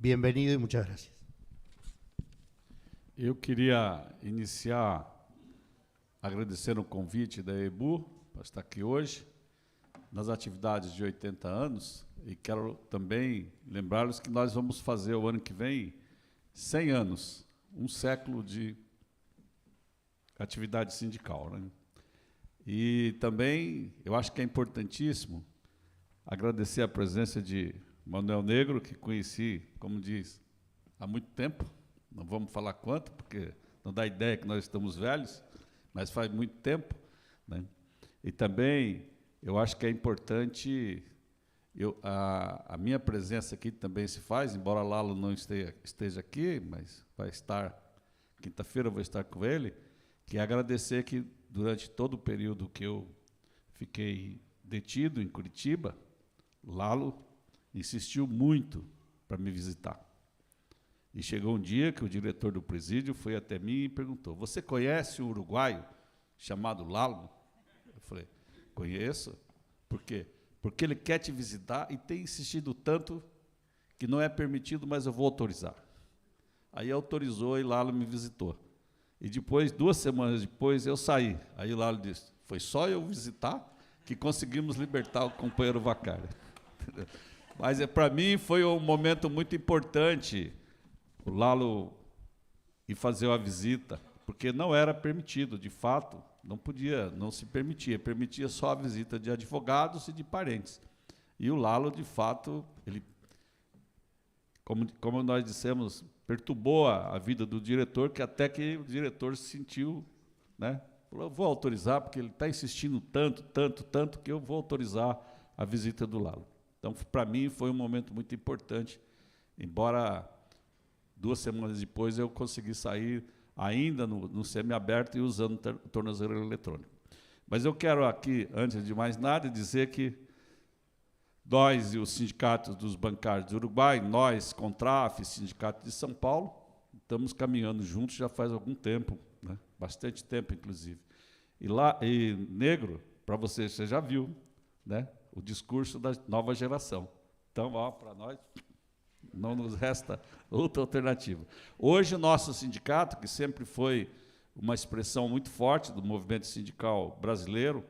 Bienvenido y muchas gracias. Eu queria iniciar agradecendo o convite da EBU para estar aqui hoje, nas atividades de 80 anos, e quero também lembrá-los que nós vamos fazer o ano que vem 100 anos, um século de atividade sindical, né? E também, eu acho que é importantíssimo agradecer a presença de Manuel Negro, que conheci, como diz, há muito tempo, não vamos falar quanto, porque não dá ideia que nós estamos velhos, mas faz muito tempo, né? E também, eu acho que é importante, a minha presença aqui também se faz, embora Lalo não esteja aqui, mas vai estar, quinta-feira eu vou estar com ele, que é agradecer que durante todo o período que eu fiquei detido em Curitiba, Lalo insistiu muito para me visitar. E chegou um dia que o diretor do presídio foi até mim e perguntou: "Você conhece um uruguaio chamado Lalo?" Eu falei: "Conheço." Por quê? Porque ele quer te visitar e tem insistido tanto que não é permitido, mas eu vou autorizar. Aí autorizou e Lalo me visitou. E depois, 2 semanas depois, eu saí. Aí o Lalo disse: "Foi só eu visitar que conseguimos libertar o companheiro Vacari." Mas para mim foi um momento muito importante o Lalo ir fazer uma visita, porque não era permitido, de fato, não podia, não se permitia só a visita de advogados e de parentes. E o Lalo, de fato, ele, como nós dissemos, perturbou a vida do diretor, que até que o diretor se sentiu, né? Falou: "Eu vou autorizar, porque ele está insistindo tanto, que eu vou autorizar a visita do Lalo." Então, para mim, foi um momento muito importante, embora 2 semanas depois eu consegui sair ainda no semiaberto e usando o tornozeleiro eletrônico. Mas eu quero aqui, antes de mais nada, dizer que nós e os sindicatos dos bancários do Uruguai, nós, CONTRAF, Sindicato de São Paulo, estamos caminhando juntos já faz algum tempo, né? Bastante tempo, inclusive. E Negro, para você já viu, né? O discurso da nova geração. Então, para nós, não nos resta outra alternativa. Hoje, o nosso sindicato, que sempre foi uma expressão muito forte do movimento sindical brasileiro,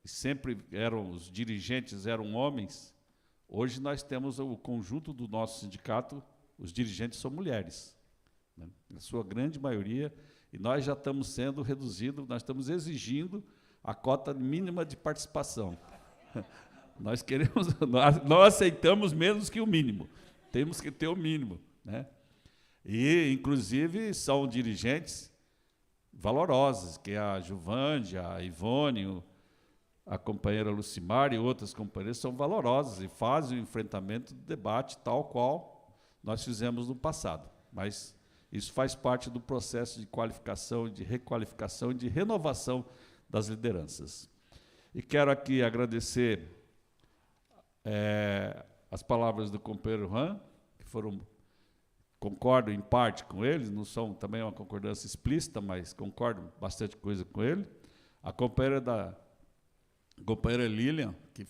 sempre os dirigentes eram homens, hoje nós temos o conjunto do nosso sindicato, os dirigentes são mulheres, né? Na sua grande maioria, e nós já estamos sendo reduzidos, nós estamos exigindo a cota mínima de participação. Nós queremos, nós aceitamos menos que o mínimo, temos que ter o mínimo, né? E, inclusive, são dirigentes valorosos, que é a Juvândia, a Ivone, a companheira Lucimar e outras companheiras são valorosas e fazem o enfrentamento do debate tal qual nós fizemos no passado. Mas isso faz parte do processo de qualificação, de requalificação e de renovação das lideranças. E quero aqui agradecer as palavras do companheiro Juan, que concordo em parte com eles, não são também uma concordância explícita, mas concordo bastante coisa com ele. A companheira Lilian, que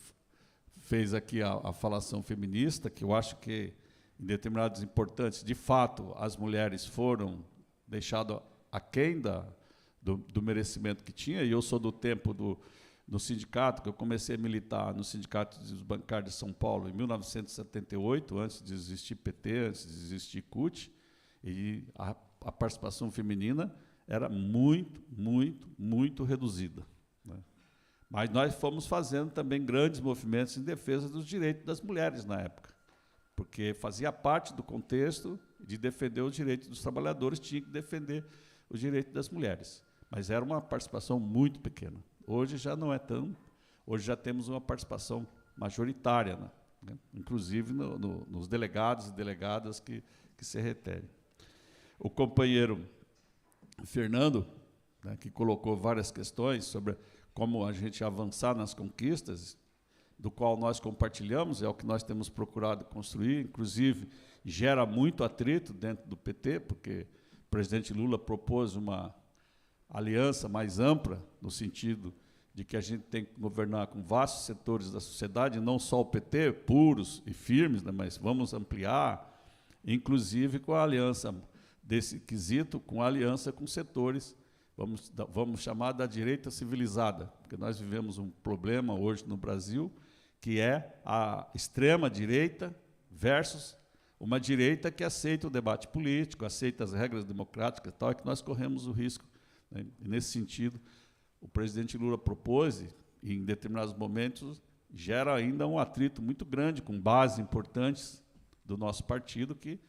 fez aqui a falação feminista, que eu acho que, em determinados importantes, de fato, as mulheres foram deixadas aquém do merecimento que tinha, e eu sou do tempo do sindicato, que eu comecei a militar no Sindicato dos Bancários de São Paulo em 1978, antes de existir PT, antes de existir CUT, e a participação feminina era muito reduzida, né? Mas nós fomos fazendo também grandes movimentos em defesa dos direitos das mulheres na época, porque fazia parte do contexto de defender os direitos dos trabalhadores, tinha que defender os direitos das mulheres, mas era uma participação muito pequena. Hoje já não é tão, hoje já temos uma participação majoritária, né? Inclusive nos delegados e delegadas que se reterem. O companheiro Fernando, né, que colocou várias questões sobre como a gente avançar nas conquistas, do qual nós compartilhamos, é o que nós temos procurado construir, inclusive gera muito atrito dentro do PT, porque o presidente Lula propôs uma aliança mais ampla, no sentido de que a gente tem que governar com vastos setores da sociedade, não só o PT, puros e firmes, né, mas vamos ampliar, inclusive com a aliança desse quesito, com a aliança com setores, vamos chamar da direita civilizada, porque nós vivemos um problema hoje no Brasil, que é a extrema-direita versus uma direita que aceita o debate político, aceita as regras democráticas e tal, é que nós corremos o risco, né? E, nesse sentido, o presidente Lula propôs, e em determinados momentos, gera ainda um atrito muito grande com bases importantes do nosso partido, que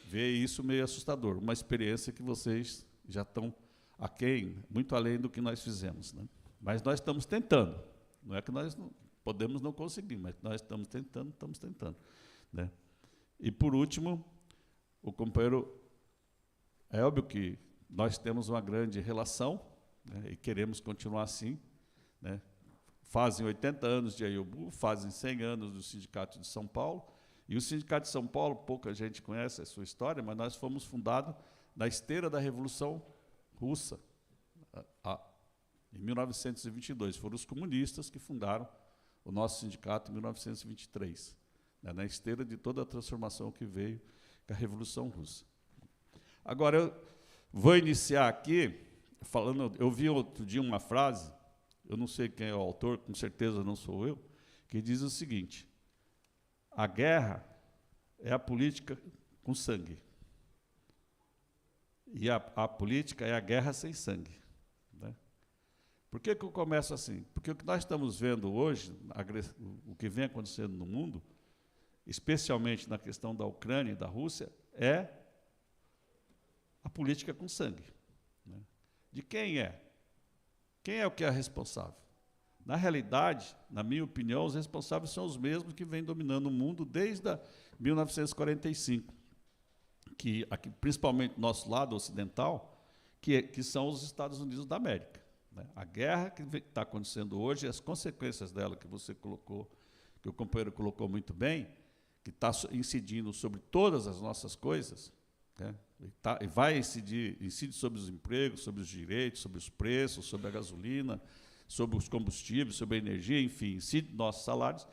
vê isso meio assustador. Uma experiência que vocês já estão aquém, muito além do que nós fizemos, né? Mas nós estamos tentando. Não é que nós não podemos não conseguir, mas nós estamos tentando, né? E, por último, o companheiro Elbio, que nós temos uma grande relação, né, e queremos continuar assim, né? Fazem 80 anos de AIOBU, fazem 100 anos do Sindicato de São Paulo, e o Sindicato de São Paulo, pouca gente conhece a sua história, mas nós fomos fundados na esteira da Revolução Russa, em 1922. Foram os comunistas que fundaram o nosso sindicato em 1923, né, na esteira de toda a transformação que veio com a Revolução Russa. Agora, eu vou iniciar aqui falando, eu vi outro dia uma frase, eu não sei quem é o autor, com certeza não sou eu, que diz o seguinte: a guerra é a política com sangue. E a política é a guerra sem sangue, né? Por que eu começo assim? Porque o que nós estamos vendo hoje, o que vem acontecendo no mundo, especialmente na questão da Ucrânia e da Rússia, é a política com sangue, né? De quem é? Quem é o que é responsável? Na realidade, na minha opinião, os responsáveis são os mesmos que vêm dominando o mundo desde 1945, que aqui, principalmente do nosso lado ocidental, que são os Estados Unidos da América, né? A guerra que está acontecendo hoje, as consequências dela que você colocou, que o companheiro colocou muito bem, que está incidindo sobre todas as nossas coisas, né? E vai incide sobre os empregos, sobre os direitos, sobre os preços, sobre a gasolina, sobre os combustíveis, sobre a energia, enfim, incide nos nossos salários,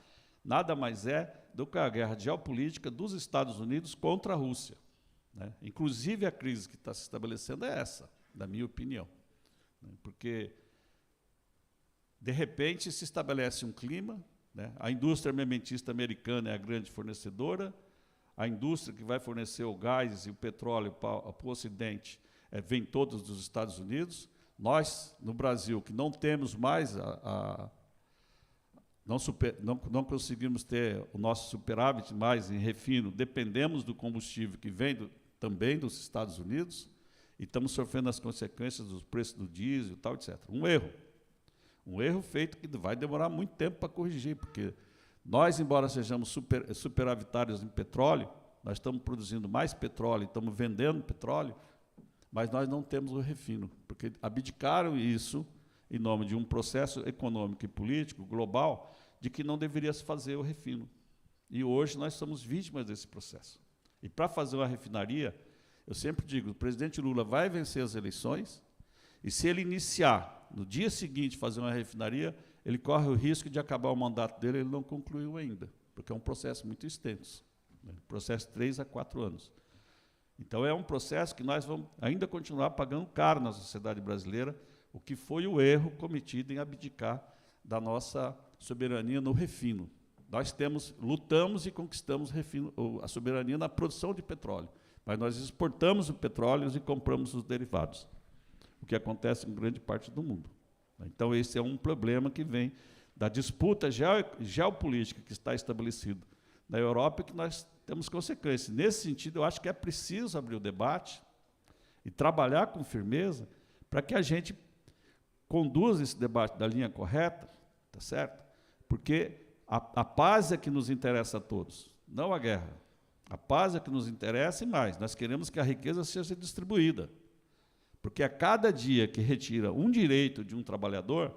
nada mais é do que a guerra geopolítica dos Estados Unidos contra a Rússia, né? Inclusive, a crise que está se estabelecendo é essa, na minha opinião, né? Porque, de repente, se estabelece um clima, né? A indústria armamentista americana é a grande fornecedora, a indústria que vai fornecer o gás e o petróleo para o Ocidente vem todos dos Estados Unidos. Nós, no Brasil, que não temos mais não conseguimos ter o nosso superávit mais em refino, dependemos do combustível que vem também dos Estados Unidos, e estamos sofrendo as consequências dos preços do diesel e tal, etc. Um erro feito que vai demorar muito tempo para corrigir, porque nós, embora sejamos superavitários em petróleo, nós estamos produzindo mais petróleo, estamos vendendo petróleo, mas nós não temos o refino, porque abdicaram isso em nome de um processo econômico e político global de que não deveria se fazer o refino. E hoje nós somos vítimas desse processo. E para fazer uma refinaria, eu sempre digo, o presidente Lula vai vencer as eleições, e se ele iniciar, no dia seguinte, fazer uma refinaria, ele corre o risco de acabar o mandato dele, ele não concluiu ainda, porque é um processo muito extenso, né? Processo de 3 a 4 anos. Então, é um processo que nós vamos ainda continuar pagando caro na sociedade brasileira, o que foi o erro cometido em abdicar da nossa soberania no refino. Nós lutamos e conquistamos a soberania na produção de petróleo, mas nós exportamos o petróleo e compramos os derivados, o que acontece em grande parte do mundo. Então, esse é um problema que vem da disputa geopolítica que está estabelecido na Europa e que nós temos consequências. Nesse sentido, eu acho que é preciso abrir o debate e trabalhar com firmeza para que a gente conduza esse debate da linha correta, tá certo? Porque a paz é que nos interessa a todos, não a guerra. A paz é que nos interessa e mais, nós queremos que a riqueza seja distribuída. Porque a cada dia que retira um direito de um trabalhador,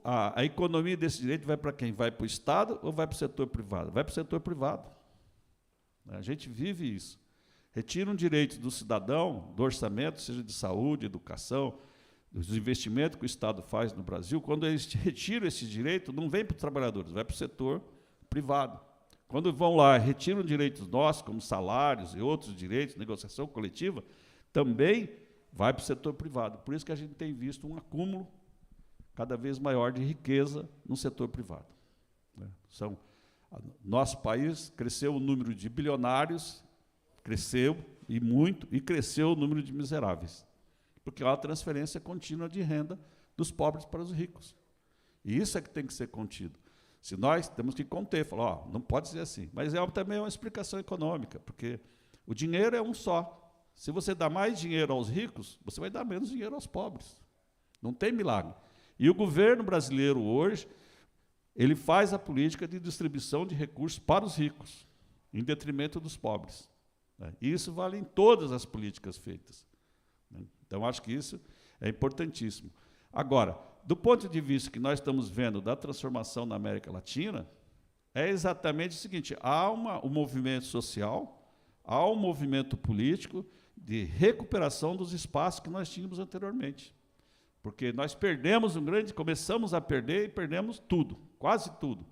a economia desse direito vai para quem? Vai para o Estado ou vai para o setor privado? Vai para o setor privado. A gente vive isso. Retira um direito do cidadão, do orçamento, seja de saúde, educação, dos investimentos que o Estado faz no Brasil. Quando eles retiram esse direito, não vem para os trabalhadores, vai para o setor privado. Quando vão lá, retiram direitos nossos, como salários e outros direitos, negociação coletiva, também vai para o setor privado. Por isso que a gente tem visto um acúmulo cada vez maior de riqueza no setor privado. Nosso país cresceu o número de bilionários, cresceu e muito, e cresceu o número de miseráveis, porque há uma transferência contínua de renda dos pobres para os ricos. E isso é que tem que ser contido. Se nós temos que conter, falar, ó, não pode ser assim. Mas também é uma explicação econômica, porque o dinheiro é um só. Se você dá mais dinheiro aos ricos, você vai dar menos dinheiro aos pobres. Não tem milagre. E o governo brasileiro hoje, ele faz a política de distribuição de recursos para os ricos, em detrimento dos pobres. E isso vale em todas as políticas feitas. Então, acho que isso é importantíssimo. Agora, do ponto de vista que nós estamos vendo da transformação na América Latina, é exatamente o seguinte: há um movimento social, há um movimento político de recuperação dos espaços que nós tínhamos anteriormente. Porque nós começamos a perder e perdemos tudo, quase tudo.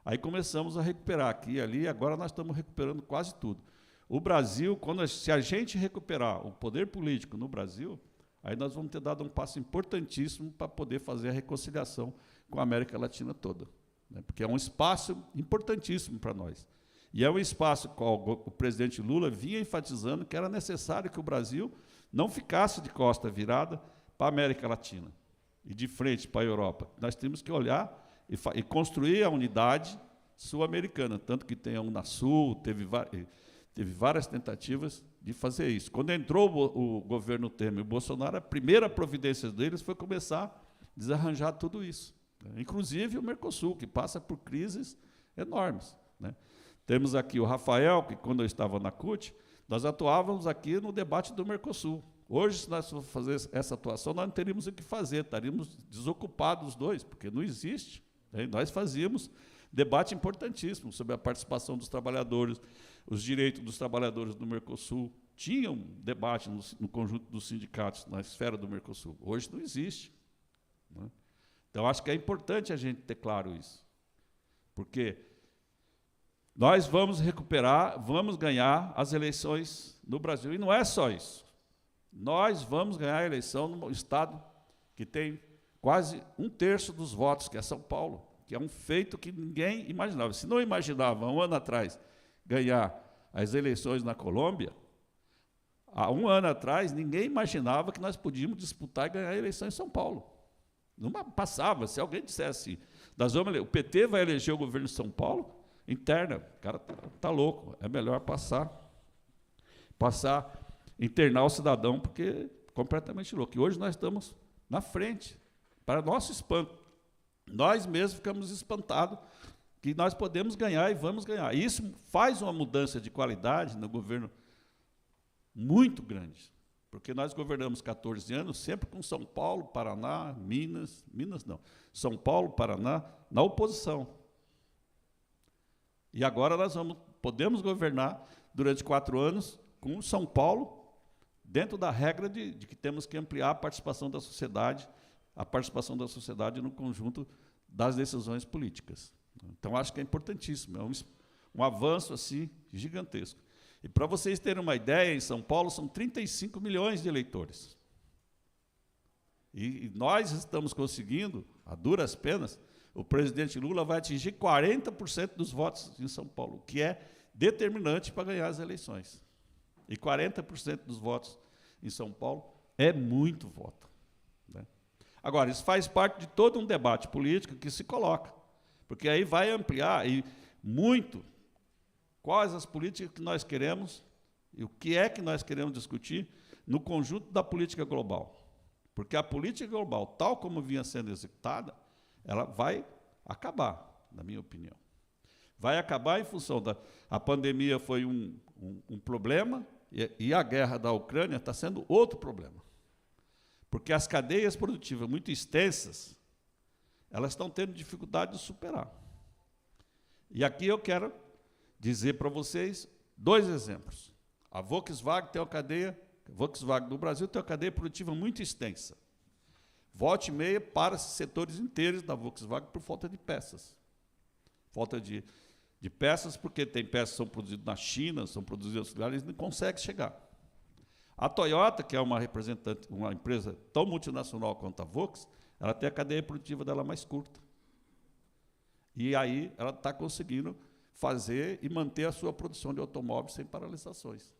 Aí começamos a recuperar aqui e ali, e agora nós estamos recuperando quase tudo. O Brasil, se a gente recuperar o poder político no Brasil, aí nós vamos ter dado um passo importantíssimo para poder fazer a reconciliação com a América Latina toda, né? Porque é um espaço importantíssimo para nós. E é um espaço que o presidente Lula vinha enfatizando que era necessário que o Brasil não ficasse de costa virada para a América Latina e de frente para a Europa. Nós temos que olhar e construir a unidade sul-americana, tanto que tem a Unasul, teve várias tentativas de fazer isso. Quando entrou o governo Temer e o Bolsonaro, a primeira providência deles foi começar a desarranjar tudo isso, né? Inclusive o Mercosul, que passa por crises enormes, né? Temos aqui o Rafael, que quando eu estava na CUT, nós atuávamos aqui no debate do Mercosul. Hoje, se nós formos fazer essa atuação, nós não teríamos o que fazer, estaríamos desocupados os dois, porque não existe, né? Nós fazíamos debate importantíssimo sobre a participação dos trabalhadores, os direitos dos trabalhadores do Mercosul. Tinha um debate no conjunto dos sindicatos, na esfera do Mercosul. Hoje não existe, né? Então, acho que é importante a gente ter claro isso, porque nós vamos recuperar, vamos ganhar as eleições no Brasil. E não é só isso. Nós vamos ganhar a eleição num estado que tem quase 1/3 dos votos, que é São Paulo, que é um feito que ninguém imaginava. Se não imaginava, um ano atrás, ganhar as eleições na Colômbia, há um ano atrás, ninguém imaginava que nós podíamos disputar e ganhar a eleição em São Paulo. Não passava. Se alguém dissesse, o PT vai eleger o governo de São Paulo, interna, o cara está louco, é melhor internar o cidadão, porque é completamente louco. E hoje nós estamos na frente, para nosso espanto. Nós mesmos ficamos espantados que nós podemos ganhar e vamos ganhar. E isso faz uma mudança de qualidade no governo muito grande, porque nós governamos 14 anos sempre com São Paulo, Paraná, Minas não, São Paulo, Paraná, na oposição. E agora nós podemos governar durante 4 anos com São Paulo, dentro da regra de que temos que ampliar a participação da sociedade no conjunto das decisões políticas. Então, acho que é importantíssimo, é um avanço assim, gigantesco. E, para vocês terem uma ideia, em São Paulo são 35 milhões de eleitores. E nós estamos conseguindo, a duras penas, o presidente Lula vai atingir 40% dos votos em São Paulo, que é determinante para ganhar as eleições. E 40% dos votos em São Paulo é muito voto, né? Agora, isso faz parte de todo um debate político que se coloca, porque aí vai ampliar muito quais as políticas que nós queremos e o que é que nós queremos discutir no conjunto da política global. Porque a política global, tal como vinha sendo executada, ela vai acabar, na minha opinião. Vai acabar em função a pandemia foi um problema, e a guerra da Ucrânia está sendo outro problema. Porque as cadeias produtivas muito extensas, elas estão tendo dificuldade de superar. E aqui eu quero dizer para vocês 2 exemplos. A Volkswagen do Brasil tem uma cadeia produtiva muito extensa. Volta e meia para setores inteiros da Volkswagen por falta de peças. Falta de de peças, porque tem peças que são produzidas na China, são produzidas em outros lugares, e não consegue chegar. A Toyota, que é uma representante, uma empresa tão multinacional quanto a Volkswagen, ela tem a cadeia produtiva dela mais curta. E aí ela está conseguindo fazer e manter a sua produção de automóveis sem paralisações.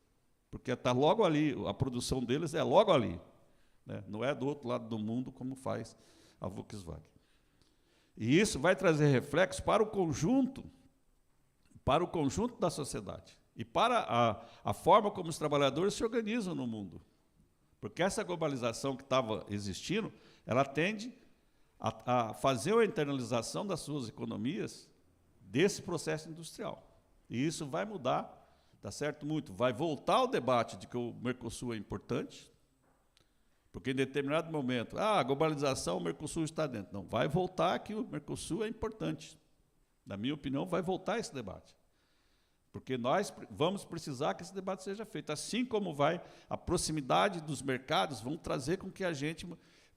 Porque está logo ali, a produção deles é logo ali, né? Não é do outro lado do mundo, como faz a Volkswagen. E isso vai trazer reflexos para o conjunto da sociedade e para a forma como os trabalhadores se organizam no mundo. Porque essa globalização que estava existindo, ela tende a fazer a internalização das suas economias desse processo industrial. E isso vai mudar, tá certo? Muito. Vai voltar ao debate de que o Mercosul é importante, porque em determinado momento, a globalização, o Mercosul está dentro. Não, vai voltar que o Mercosul é importante. Na minha opinião, vai voltar esse debate. Porque nós vamos precisar que esse debate seja feito. Assim como vai, a proximidade dos mercados vão trazer com que a gente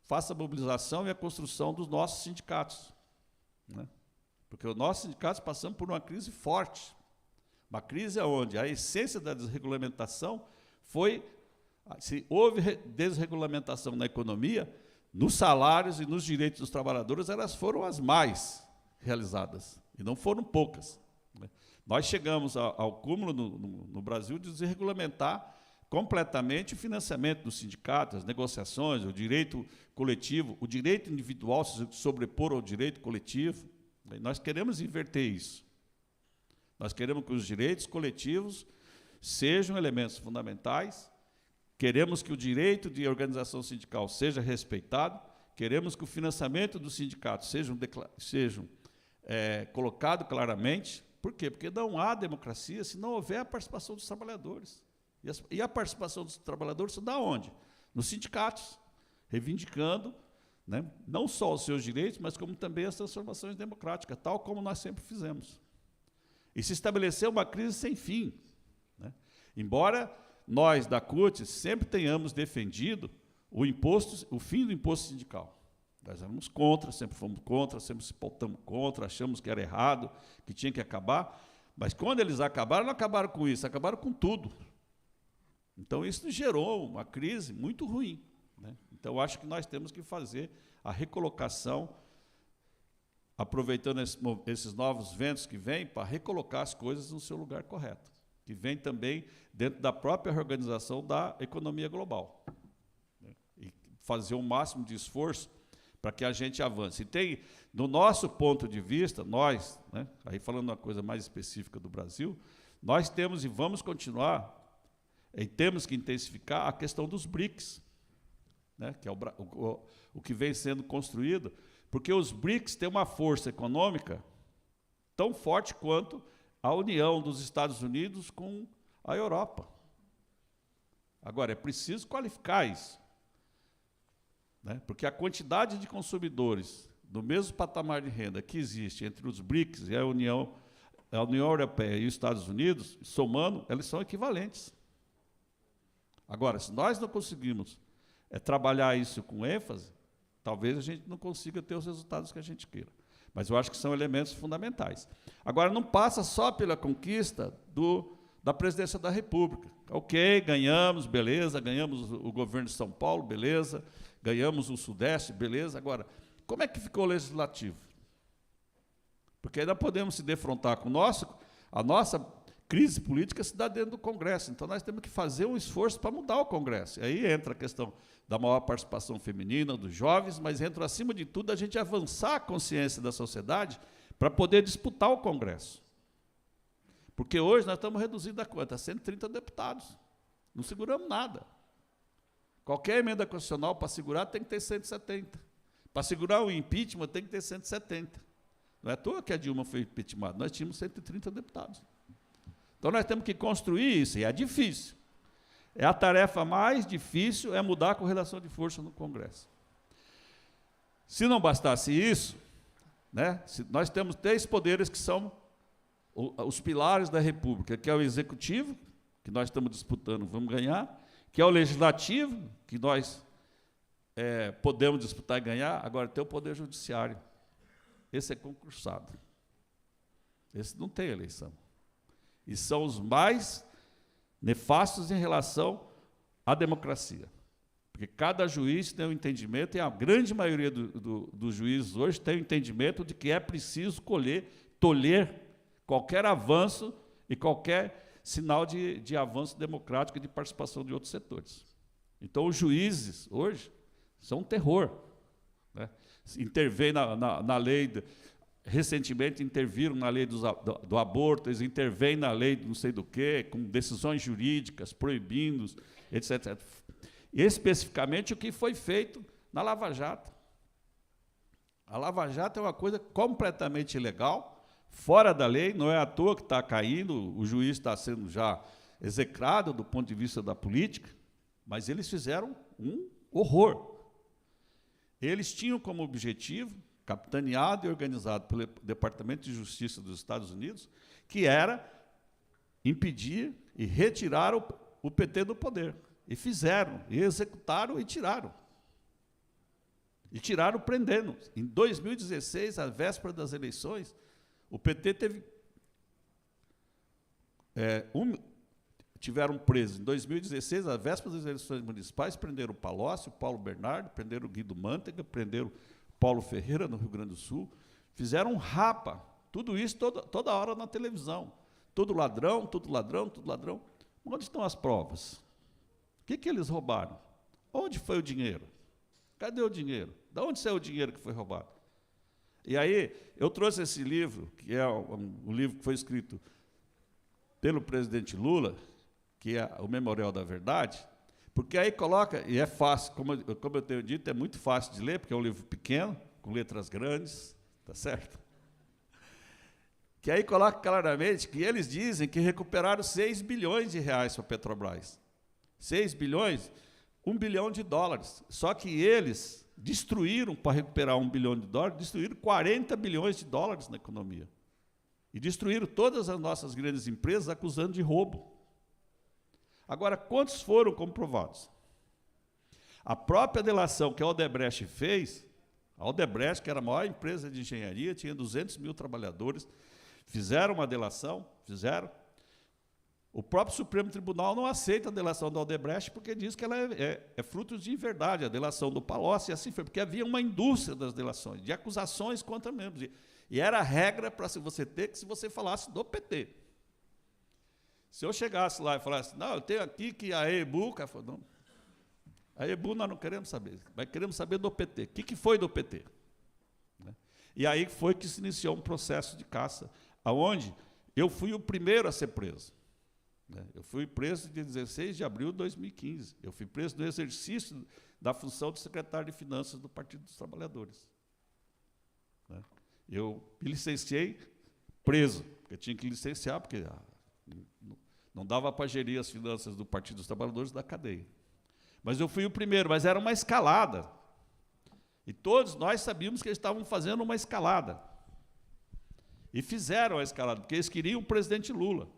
faça a mobilização e a construção dos nossos sindicatos, né? Porque os nossos sindicatos passamos por uma crise forte. Uma crise onde a essência da desregulamentação foi, se houve desregulamentação na economia, nos salários e nos direitos dos trabalhadores, elas foram as mais realizadas, e não foram poucas, né? Nós chegamos ao cúmulo no Brasil de desregulamentar completamente o financiamento dos sindicatos, as negociações, o direito coletivo, o direito individual se sobrepor ao direito coletivo. E nós queremos inverter isso. Nós queremos que os direitos coletivos sejam elementos fundamentais, queremos que o direito de organização sindical seja respeitado, queremos que o financiamento dos sindicatos sejam colocado claramente. Por quê? Porque não há democracia se não houver a participação dos trabalhadores. E a participação dos trabalhadores se dá onde? Nos sindicatos, reivindicando, né, não só os seus direitos, mas como também as transformações democráticas, tal como nós sempre fizemos. E se estabeleceu uma crise sem fim, né? Embora nós, da CUT, sempre tenhamos defendido o fim do imposto sindical. Nós éramos contra, sempre fomos contra, sempre se pautamos contra, achamos que era errado, que tinha que acabar, mas quando eles acabaram, não acabaram com isso, acabaram com tudo. Então, isso gerou uma crise muito ruim, né? Então, acho que nós temos que fazer a recolocação, aproveitando esses novos ventos que vêm, para recolocar as coisas no seu lugar correto, que vem também dentro da própria organização da economia global, né? E fazer o máximo de esforço para que a gente avance. E tem, do nosso ponto de vista, nós, né, aí falando uma coisa mais específica do Brasil, nós temos e vamos continuar, e temos que intensificar a questão dos BRICS, né, que é o que vem sendo construído, porque os BRICS têm uma força econômica tão forte quanto a união dos Estados Unidos com a Europa. Agora, é preciso qualificar isso, né, porque a quantidade de consumidores do mesmo patamar de renda que existe entre os BRICS e a União Europeia e os Estados Unidos, somando, eles são equivalentes. Agora, se nós não conseguimos trabalhar isso com ênfase, talvez a gente não consiga ter os resultados que a gente queira. Mas eu acho que são elementos fundamentais. Agora, não passa só pela conquista da presidência da República. Ok, ganhamos, beleza, ganhamos o governo de São Paulo, beleza, ganhamos o Sudeste, beleza. Agora, como é que ficou o Legislativo? Porque ainda podemos se defrontar com a nossa crise política se dá dentro do Congresso, então nós temos que fazer um esforço para mudar o Congresso. E aí entra a questão da maior participação feminina, dos jovens, mas entra, acima de tudo, a gente avançar a consciência da sociedade para poder disputar o Congresso. Porque hoje nós estamos reduzindo a quanto? A 130 deputados. Não seguramos nada. Qualquer emenda constitucional para segurar tem que ter 170. Para segurar o impeachment tem que ter 170. Não é à toa que a Dilma foi impeachmentada, nós tínhamos 130 deputados. Então, nós temos que construir isso, e é difícil. É a tarefa mais difícil, é mudar a correlação de força no Congresso. Se não bastasse isso, né, nós temos 3 poderes que são os pilares da República, que é o Executivo, que nós estamos disputando, vamos ganhar, que é o Legislativo, que nós podemos disputar e ganhar, agora tem o Poder Judiciário. Esse é concursado. Esse não tem eleição. E são os mais nefastos em relação à democracia. Porque cada juiz tem um entendimento, e a grande maioria dos juízes hoje tem o entendimento de que é preciso tolher qualquer avanço e qualquer sinal de avanço democrático e de participação de outros setores. Então, os juízes, hoje, são um terror. Né? Intervêm na lei, recentemente interviram na lei do aborto, eles intervêm na lei de não sei do quê, com decisões jurídicas, proibindo, etc. Especificamente o que foi feito na Lava Jato. A Lava Jato é uma coisa completamente ilegal, fora da lei, não é à toa que está caindo, o juiz está sendo já execrado do ponto de vista da política, mas eles fizeram um horror. Eles tinham como objetivo, capitaneado e organizado pelo Departamento de Justiça dos Estados Unidos, que era impedir e retirar o PT do poder. E fizeram, e executaram e tiraram. E tiraram prendendo. Em 2016, à véspera das eleições, o PT teve... tiveram presos. Em 2016, à véspera das eleições municipais, prenderam o Palocci, o Paulo Bernardo, prenderam o Guido Mantega, prenderam Paulo Ferreira, no Rio Grande do Sul. Fizeram um rapa. Tudo isso toda hora na televisão. Tudo ladrão, tudo ladrão, tudo ladrão. Onde estão as provas? O que eles roubaram? Onde foi o dinheiro? Cadê o dinheiro? De onde saiu o dinheiro que foi roubado? E aí, eu trouxe esse livro, que é um livro que foi escrito pelo presidente Lula, que é o Memorial da Verdade, porque aí coloca, e é fácil, como eu tenho dito, é muito fácil de ler, porque é um livro pequeno, com letras grandes, tá certo? Que aí coloca claramente que eles dizem que recuperaram 6 bilhões de reais para a Petrobras. 6 bilhões, 1 bilhão de dólares. Só que eles destruíram, para recuperar 1 bilhão de dólares, destruíram 40 bilhões de dólares na economia. E destruíram todas as nossas grandes empresas, acusando de roubo. Agora, quantos foram comprovados? A própria delação que a Odebrecht fez, a Odebrecht, que era a maior empresa de engenharia, tinha 200 mil trabalhadores, fizeram uma delação, O próprio Supremo Tribunal não aceita a delação da Odebrecht porque diz que ela é fruto de inverdade, a delação do Palocci, e assim foi, porque havia uma indústria das delações, de acusações contra membros. E era a regra para você ter que se você falasse do PT. Se eu chegasse lá e falasse, não, eu tenho aqui que a EBU, cara falou, não, a EBU nós não queremos saber, mas queremos saber do PT. O que foi do PT? E aí foi que se iniciou um processo de caça, onde eu fui o primeiro a ser preso. Eu fui preso dia 16 de abril de 2015. Eu fui preso no exercício da função de secretário de Finanças do Partido dos Trabalhadores. Eu me licenciei preso, porque eu tinha que licenciar, porque não dava para gerir as finanças do Partido dos Trabalhadores da cadeia. Mas eu fui o primeiro, mas era uma escalada. E todos nós sabíamos que eles estavam fazendo uma escalada. E fizeram a escalada, porque eles queriam o presidente Lula.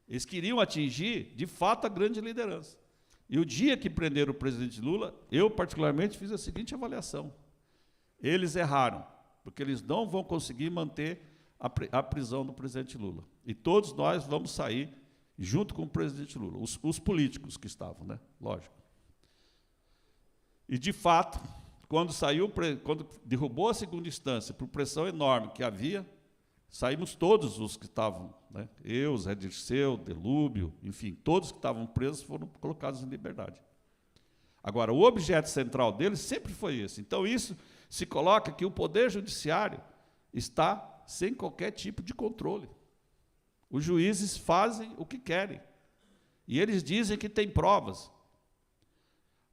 Eles queriam atingir, de fato, a grande liderança. E o dia que prenderam o presidente Lula, eu, particularmente, fiz a seguinte avaliação. Eles erraram, porque eles não vão conseguir manter a prisão do presidente Lula. E todos nós vamos sair junto com o presidente Lula, os políticos que estavam, né? Lógico. E, de fato, quando derrubou a segunda instância, por pressão enorme que havia, saímos todos os que estavam, né? Eu, Zé Dirceu, Delúbio, enfim, todos que estavam presos foram colocados em liberdade. Agora, o objeto central deles sempre foi esse. Então, isso se coloca que o Poder Judiciário está sem qualquer tipo de controle. Os juízes fazem o que querem. E eles dizem que tem provas.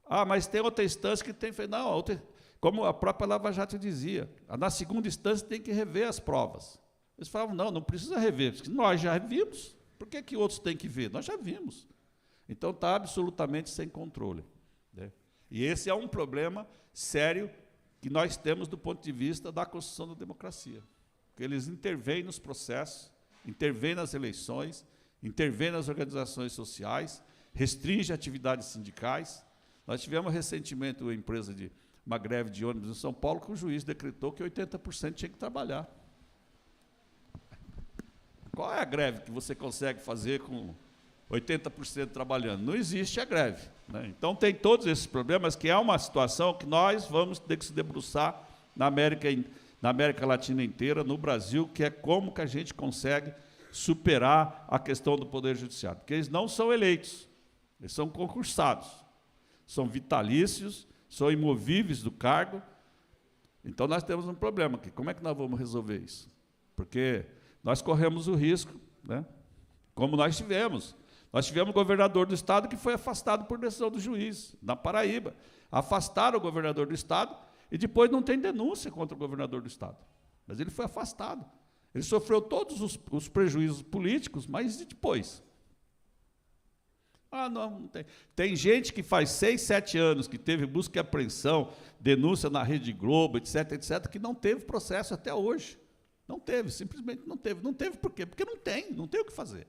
Ah, mas tem outra instância que tem... Não, como a própria Lava Jato dizia, na segunda instância tem que rever as provas. Eles falavam, não precisa rever, porque nós já vimos, por que outros têm que ver? Nós já vimos. Então, está absolutamente sem controle. Né? E esse é um problema sério que nós temos do ponto de vista da construção da democracia. Porque eles intervêm nos processos, intervêm nas eleições, intervêm nas organizações sociais, restringem atividades sindicais. Nós tivemos recentemente uma greve de ônibus em São Paulo, que o juiz decretou que 80% tinha que trabalhar. Qual é a greve que você consegue fazer com 80% trabalhando? Não existe a greve, né? Então, tem todos esses problemas, que é uma situação que nós vamos ter que se debruçar na América Latina inteira, no Brasil, que é como que a gente consegue superar a questão do Poder Judiciário. Porque eles não são eleitos, eles são concursados, são vitalícios, são imovíveis do cargo. Então, nós temos um problema aqui. Como é que nós vamos resolver isso? Porque nós corremos o risco, né? Como nós tivemos. Nós tivemos um governador do Estado que foi afastado por decisão do juiz, na Paraíba. Afastaram o governador do Estado e depois não tem denúncia contra o governador do Estado. Mas ele foi afastado. Ele sofreu todos os prejuízos políticos, mas e depois? Ah, não tem. Tem gente que faz 6, 7 anos que teve busca e apreensão, denúncia na Rede Globo, etc., etc., que não teve processo até hoje. Não teve, simplesmente não teve. Não teve por quê? Porque não tem o que fazer.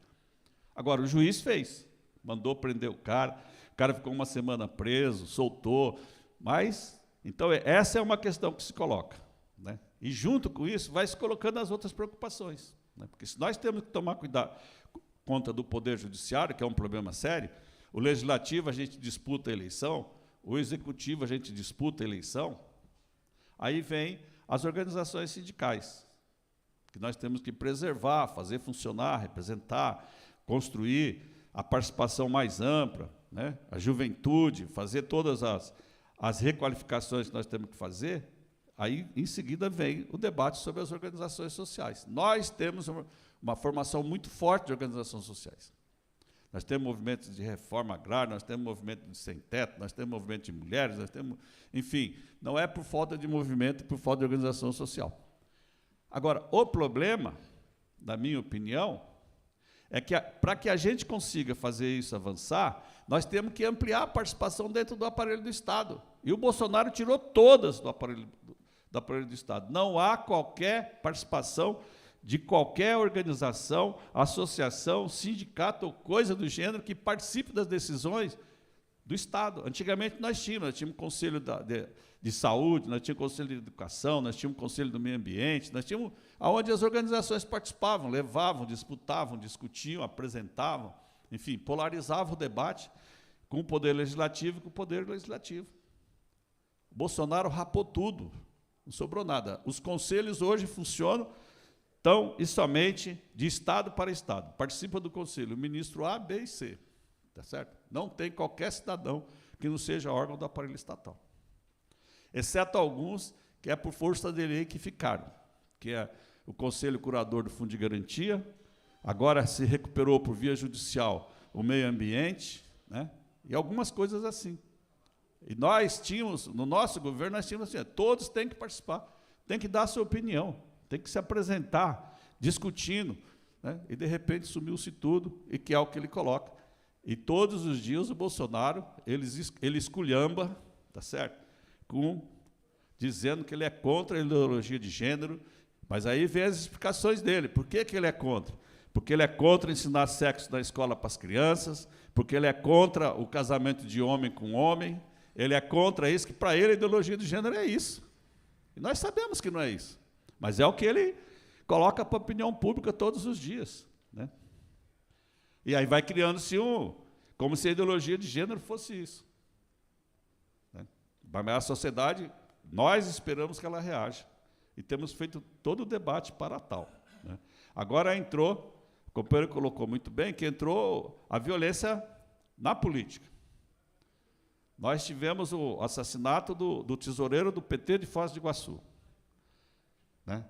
Agora, o juiz fez, mandou prender o cara ficou uma semana preso, soltou, mas, então, essa é uma questão que se coloca, né? E, junto com isso, vai se colocando as outras preocupações, né? Porque se nós temos que tomar conta do Poder Judiciário, que é um problema sério, o Legislativo a gente disputa a eleição, o Executivo a gente disputa a eleição, aí vem as organizações sindicais, que nós temos que preservar, fazer funcionar, representar, construir a participação mais ampla, né? A juventude, fazer todas as requalificações que nós temos que fazer. Aí, em seguida, vem o debate sobre as organizações sociais. Nós temos uma formação muito forte de organizações sociais. Nós temos movimentos de reforma agrária, nós temos movimento de sem-teto, nós temos movimento de mulheres, nós temos... Enfim, não é por falta de movimento e por falta de organização social. Agora, o problema, na minha opinião, é que, para que a gente consiga fazer isso avançar, nós temos que ampliar a participação dentro do aparelho do Estado. E o Bolsonaro tirou todas do aparelho do Estado. Não há qualquer participação de qualquer organização, associação, sindicato ou coisa do gênero que participe das decisões do Estado. Antigamente nós tínhamos Conselho de Saúde, nós tínhamos Conselho de Educação, nós tínhamos Conselho do Meio Ambiente, nós tínhamos onde as organizações participavam, levavam, disputavam, discutiam, apresentavam, enfim, polarizavam o debate com o Poder Legislativo e com o Poder Legislativo. O Bolsonaro rapou tudo, não sobrou nada. Os conselhos hoje funcionam tão e somente de Estado para Estado. Participa do conselho o ministro A, B e C. Tá certo? Não tem qualquer cidadão que não seja órgão do aparelho estatal. Exceto alguns que é por força de lei que ficaram, que é o Conselho Curador do Fundo de Garantia, agora se recuperou por via judicial o meio ambiente, né? E algumas coisas assim. E nós tínhamos, no nosso governo, nós tínhamos assim, todos têm que participar, têm que dar a sua opinião, têm que se apresentar, discutindo, né? E, de repente, sumiu-se tudo, e que é o que ele coloca. E todos os dias o Bolsonaro, ele esculhamba, tá certo? Dizendo que ele é contra a ideologia de gênero, mas aí vem as explicações dele. Por que ele é contra? Porque ele é contra ensinar sexo na escola para as crianças, porque ele é contra o casamento de homem com homem, ele é contra isso, que para ele a ideologia de gênero é isso. E nós sabemos que não é isso, mas é o que ele coloca para a opinião pública todos os dias, né? E aí vai criando-se como se a ideologia de gênero fosse isso, né? Mas a sociedade, nós esperamos que ela reaja, e temos feito todo o debate para tal, né? Agora entrou, o companheiro colocou muito bem, que entrou a violência na política. Nós tivemos o assassinato do tesoureiro do PT de Foz do Iguaçu, né?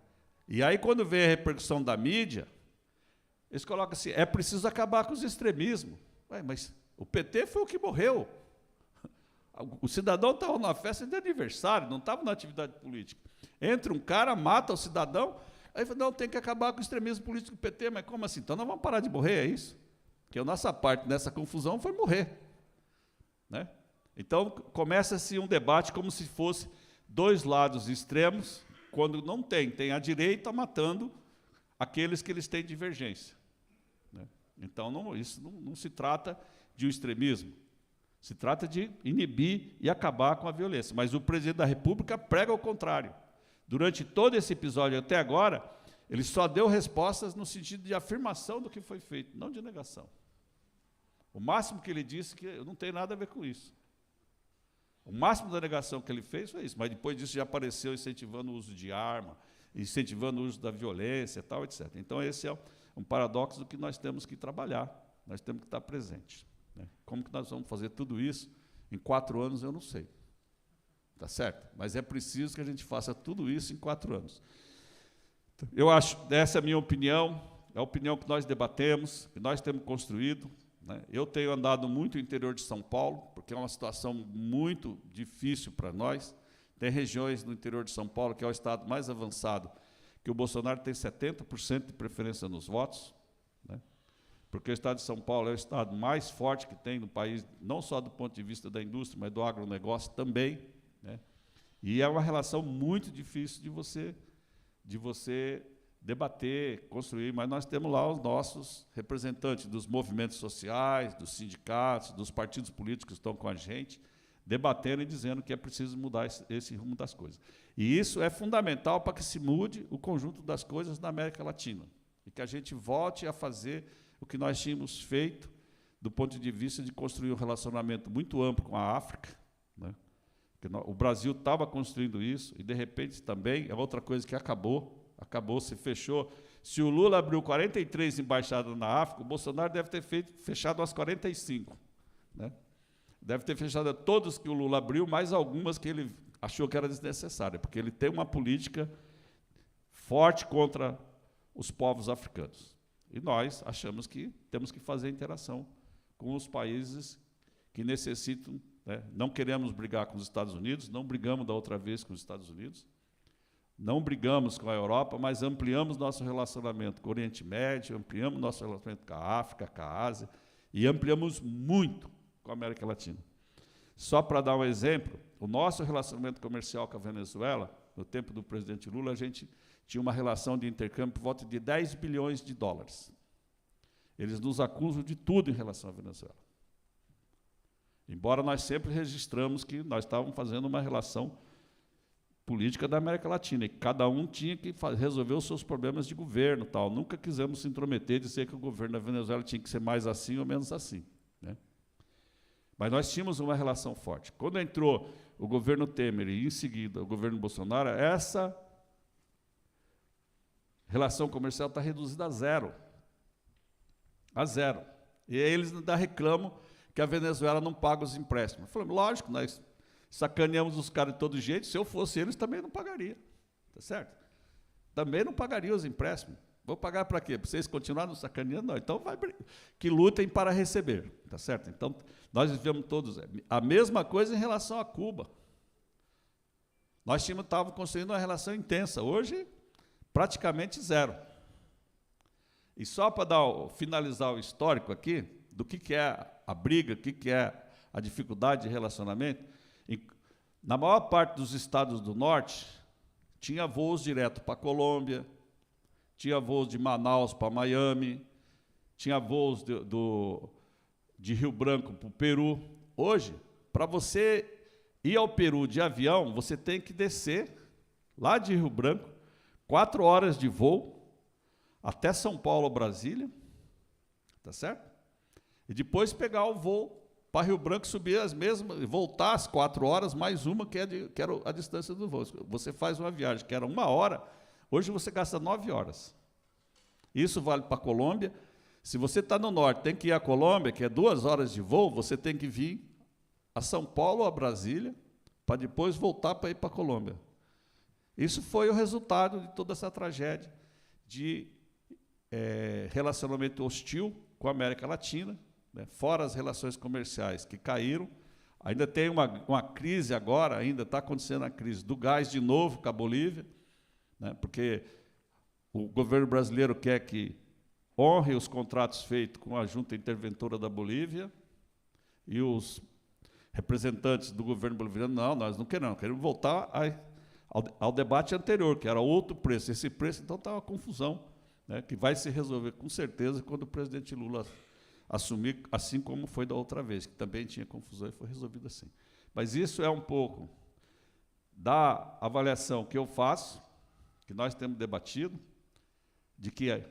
E aí, quando vem a repercussão da mídia, eles colocam assim, é preciso acabar com os extremismos. Ué, mas o PT foi o que morreu. O cidadão estava numa festa de aniversário, não estava na atividade política. Entra um cara, mata o cidadão, aí fala, não, tem que acabar com o extremismo político do PT, mas como assim? Então nós vamos parar de morrer, é isso? Porque a nossa parte nessa confusão foi morrer, né? Então começa-se um debate como se fosse dois lados extremos, quando não tem a direita matando aqueles que eles têm divergência, né? Então isso não se trata de um extremismo, se trata de inibir e acabar com a violência. Mas o presidente da República prega o contrário. Durante todo esse episódio até agora, ele só deu respostas no sentido de afirmação do que foi feito, não de negação. O máximo que ele disse que não tem nada a ver com isso. O máximo da negação que ele fez foi isso, mas depois disso já apareceu incentivando o uso de arma, incentivando o uso da violência, tal, etc. Então, esse é um paradoxo do que nós temos que trabalhar, nós temos que estar presentes, né? Como que nós vamos fazer tudo isso em 4 anos, eu não sei. Tá certo? Mas é preciso que a gente faça tudo isso em 4 anos. Eu acho, essa é a minha opinião, é a opinião que nós debatemos, que nós temos construído, né? Eu tenho andado muito no interior de São Paulo, porque é uma situação muito difícil para nós. Tem regiões no interior de São Paulo, que é o estado mais avançado, que o Bolsonaro tem 70% de preferência nos votos, né? Porque o estado de São Paulo é o estado mais forte que tem no país, não só do ponto de vista da indústria, mas do agronegócio também, né? E é uma relação muito difícil de você debater, construir, mas nós temos lá os nossos representantes dos movimentos sociais, dos sindicatos, dos partidos políticos que estão com a gente, debatendo e dizendo que é preciso mudar esse rumo das coisas. E isso é fundamental para que se mude o conjunto das coisas na América Latina, e que a gente volte a fazer o que nós tínhamos feito do ponto de vista de construir um relacionamento muito amplo com a África, né? O Brasil estava construindo isso, e, de repente, também, é outra coisa que acabou, se fechou. Se o Lula abriu 43 embaixadas na África, o Bolsonaro deve ter fechado as 45. Né? Deve ter fechado todas que o Lula abriu, mais algumas que ele achou que era desnecessária, porque ele tem uma política forte contra os povos africanos. E nós achamos que temos que fazer interação com os países que necessitam, né? Não queremos brigar com os Estados Unidos, não brigamos da outra vez com os Estados Unidos, não brigamos com a Europa, mas ampliamos nosso relacionamento com o Oriente Médio, ampliamos nosso relacionamento com a África, com a Ásia, e ampliamos muito com a América Latina. Só para dar um exemplo, o nosso relacionamento comercial com a Venezuela, no tempo do presidente Lula, a gente tinha uma relação de intercâmbio por volta de 10 bilhões de dólares. Eles nos acusam de tudo em relação à Venezuela. Embora nós sempre registramos que nós estávamos fazendo uma relação política da América Latina, e cada um tinha que resolver os seus problemas de governo, tal. Nunca quisemos se intrometer e dizer que o governo da Venezuela tinha que ser mais assim ou menos assim, né? Mas nós tínhamos uma relação forte. Quando entrou o governo Temer e, em seguida, o governo Bolsonaro, essa relação comercial está reduzida a zero. A zero. E aí eles ainda reclamam que a Venezuela não paga os empréstimos. Falamos, lógico, nós sacaneamos os caras de todo jeito, se eu fosse eles, também não pagaria. Tá certo? Também não pagaria os empréstimos. Vou pagar para quê? Para vocês continuarem nos sacaneando? Não, então que lutem para receber. Tá certo? Então, nós vivemos todos a mesma coisa em relação a Cuba. Nós estávamos construindo uma relação intensa. Hoje, praticamente zero. E só para finalizar o histórico aqui, do que é a briga, o que é a dificuldade de relacionamento, na maior parte dos estados do norte, tinha voos direto para a Colômbia, tinha voos de Manaus para Miami, tinha voos de Rio Branco para o Peru. Hoje, para você ir ao Peru de avião, você tem que descer lá de Rio Branco, 4 horas de voo, até São Paulo, Brasília, tá certo? E depois pegar o voo para Rio Branco, subir as mesmas, voltar às 4 horas, mais uma que era a distância do voo. Você faz uma viagem que era 1 hora, hoje você gasta 9 horas. Isso vale para a Colômbia. Se você está no norte, tem que ir à Colômbia, que é 2 horas de voo, você tem que vir a São Paulo ou a Brasília, para depois voltar para ir para a Colômbia. Isso foi o resultado de toda essa tragédia de relacionamento hostil com a América Latina, né, fora as relações comerciais que caíram. Ainda tem uma crise agora, ainda está acontecendo a crise do gás de novo com a Bolívia, né, porque o governo brasileiro quer que honre os contratos feitos com a junta interventora da Bolívia, e os representantes do governo boliviano, não, nós não queremos voltar ao debate anterior, que era outro preço. Esse preço, então, está uma confusão, né, que vai se resolver, com certeza, quando o presidente Lula assumir, assim como foi da outra vez, que também tinha confusão e foi resolvido assim. Mas isso é um pouco da avaliação que eu faço, que nós temos debatido, de que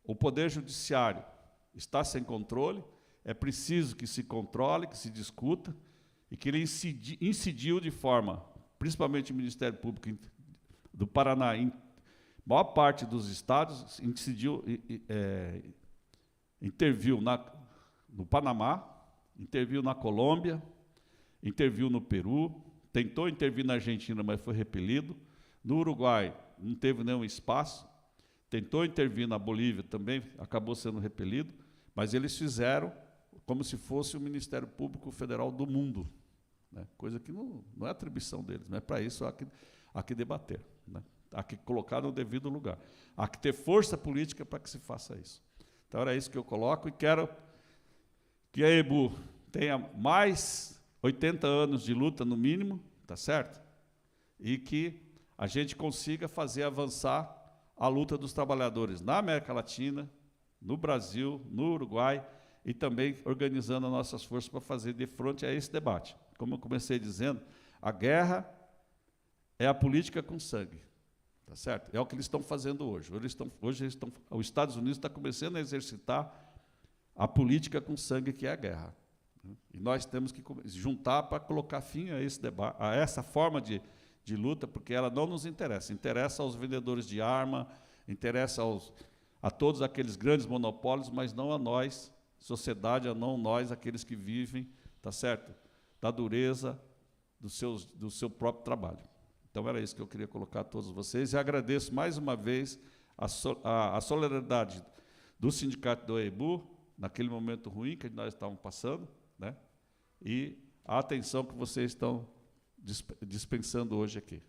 o Poder Judiciário está sem controle, é preciso que se controle, que se discuta, e que ele incidiu de forma, principalmente o Ministério Público do Paraná, em maior parte dos estados, interviu no Panamá, interviu na Colômbia, interviu no Peru, tentou intervir na Argentina, mas foi repelido. No Uruguai, não teve nenhum espaço. Tentou intervir na Bolívia, também acabou sendo repelido. Mas eles fizeram como se fosse o Ministério Público Federal do mundo, né? Coisa que não é atribuição deles, não é para isso há que debater, né? Há que colocar no devido lugar. Há que ter força política para que se faça isso. Então, era isso que eu coloco e quero que a EBU tenha mais 80 anos de luta, no mínimo, tá certo? E que a gente consiga fazer avançar a luta dos trabalhadores na América Latina, no Brasil, no Uruguai, e também organizando as nossas forças para fazer de frente a esse debate. Como eu comecei dizendo, a guerra é a política com sangue, tá certo? É o que eles estão fazendo hoje. Os Estados Unidos está começando a exercitar a política com sangue, que é a guerra. E nós temos que juntar para colocar fim a esse debate, a essa forma de luta, porque ela não nos interessa. Interessa aos vendedores de arma, interessa a todos aqueles grandes monopólios, mas não a nós, sociedade, a não nós, aqueles que vivem, tá certo? Da dureza do seu próprio trabalho. Então, era isso que eu queria colocar a todos vocês, e agradeço mais uma vez a solidariedade do Sindicato do EBU, naquele momento ruim que nós estávamos passando, né? E a atenção que vocês estão dispensando hoje aqui.